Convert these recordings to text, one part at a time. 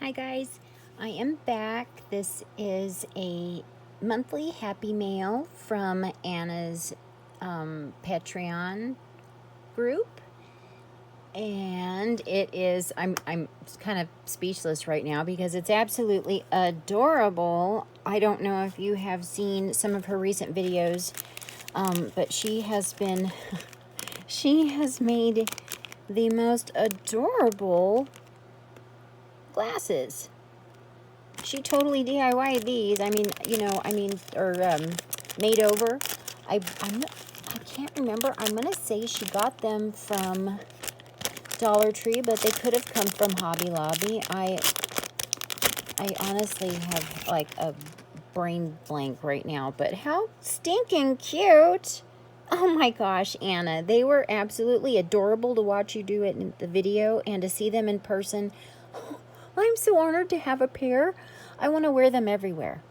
Hi guys, I am back. This is a monthly happy mail from Anna's Patreon group, and it is I'm kind of speechless right now because it's absolutely adorable. I don't know if you have seen some of her recent videos, but she has been she has made the most adorable glasses. She totally DIY'd these. Or made over. I can't remember. I'm gonna say she got them from Dollar Tree, but they could have come from Hobby Lobby. I honestly have like a brain blank right now, but how stinking cute! Oh my gosh, Anna, they were absolutely adorable to watch you do it in the video and to see them in person. I'm so honored to have a pair. I want to wear them everywhere.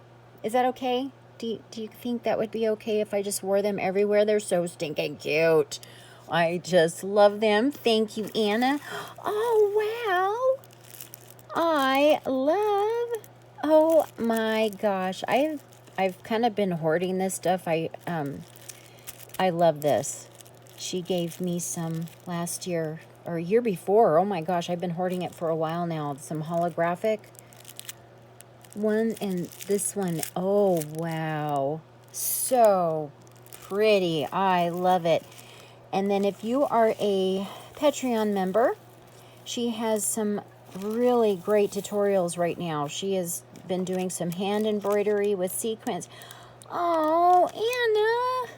Is that okay? Do you think that would be okay if I just wore them everywhere? They're so stinking cute. I just love them. Thank you, Anna. Oh, wow. Oh my gosh. I've kind of been hoarding this stuff. I love this. She gave me some last year or a year before. Oh my gosh, I've been hoarding it for a while now. Some holographic one, and this one, oh wow, so pretty. I love it. And then if you are a Patreon member, she has some really great tutorials right now. She has been doing some hand embroidery with sequins. Oh, Anna.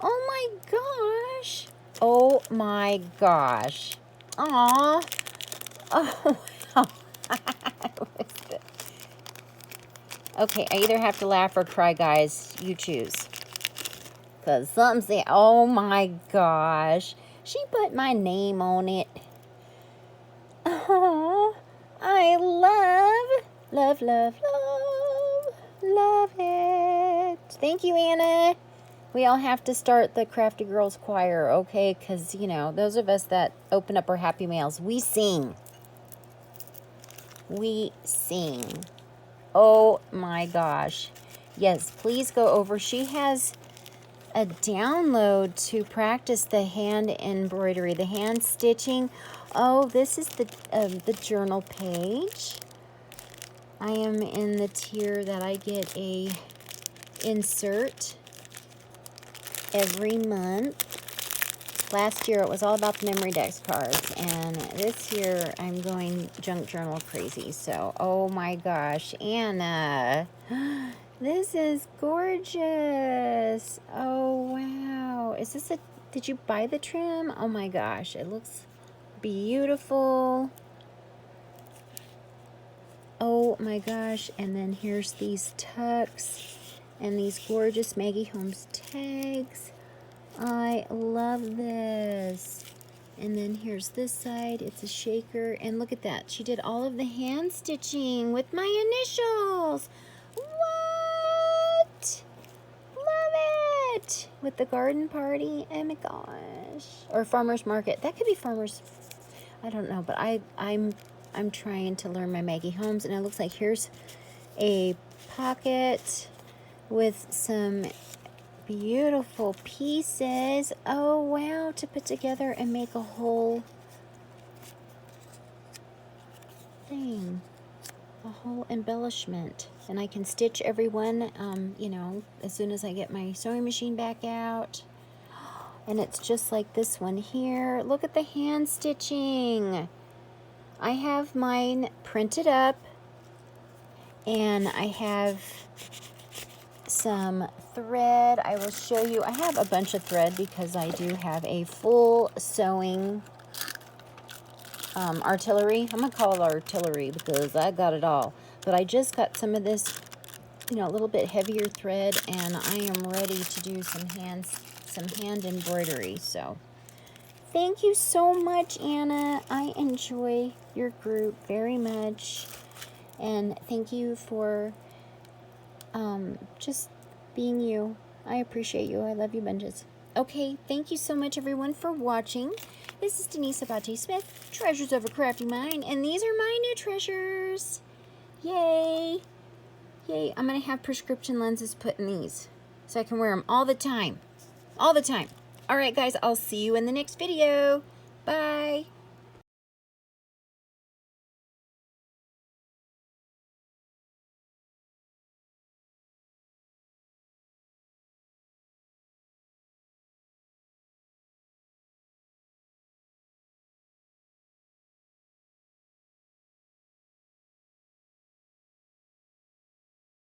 Oh my gosh. Oh my gosh. Aw. Oh, wow. Okay, I either have to laugh or cry, guys. You choose. Because something's there. Oh my gosh. She put my name on it. Oh, I love it. Thank you, Anna. We all have to start the Crafty Girls Choir, okay? Because, you know, those of us that open up our happy mails, we sing. We sing. Oh my gosh. Yes, please go over. She has a download to practice the hand embroidery, the hand stitching. Oh, this is the journal page. I am in the tier that I get a insert every month. Last year it was all about the memory dex cards, and this year I'm going junk journal crazy. So, oh my gosh, Anna, this is gorgeous. Oh wow, is this did you buy the trim? Oh my gosh, it looks beautiful. Oh my gosh, and then here's these tucks and these gorgeous Maggie Holmes tags. I love this. And then here's this side. It's a shaker. And look at that. She did all of the hand stitching with my initials. What? Love it. With the garden party. Oh my gosh. Or farmer's market. That could be farmer's. I don't know. But I'm trying to learn my Maggie Holmes. And it looks like here's a pocket with some beautiful pieces. Oh wow, to put together and make a whole thing, a whole embellishment. And I can stitch every one, you know, as soon as I get my sewing machine back out. And it's just like this one here. Look at the hand stitching. I have mine printed up, and I have some thread. I will show you. I have a bunch of thread because I do have a full sewing artillery. I'm gonna call it artillery because I got it all. But I just got some of this, you know, a little bit heavier thread, and I am ready to do some hand embroidery. So thank you so much, Anna. I enjoy your group very much, and thank you for just being you. I appreciate you. I love you bunches. Okay, thank you so much, everyone, for watching. This is Denise Abate Smith, Treasures of a Crafty Mind, and these are my new treasures. Yay! Yay, I'm going to have prescription lenses put in these so I can wear them all the time. All the time. All right, guys, I'll see you in the next video. Bye.